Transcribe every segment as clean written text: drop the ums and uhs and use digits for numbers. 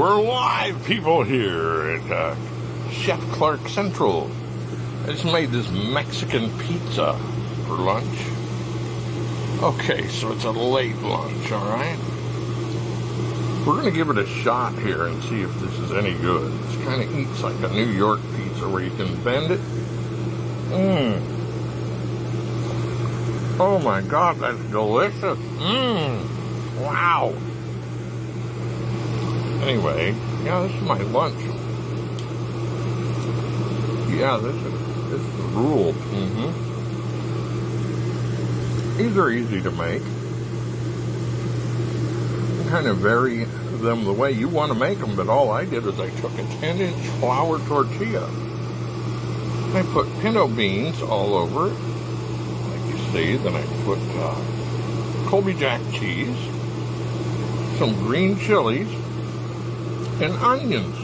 we're live, people, here at Chef Klark Central. I just made this Mexican pizza for lunch. Okay, so it's a late lunch, all right? We're going to give it a shot here and see if this is any good. It kind of eats like a New York pizza where you can bend it. Oh my God, that's delicious. Wow. Anyway, yeah, this is my lunch. Yeah, this is the rule. These are easy to make. You kind of vary them the way you want to make them, but all I did is I took a 10-inch flour tortilla. I put pinto beans all over it, like you see. Then I put Colby Jack cheese, some green chilies, and onions.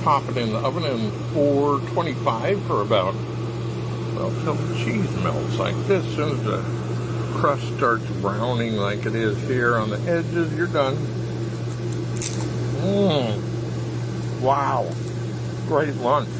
Pop it in the oven in 425 for about, well, till the cheese melts like this. As soon as the crust starts browning like it is here on the edges, you're done. Wow. Great lunch.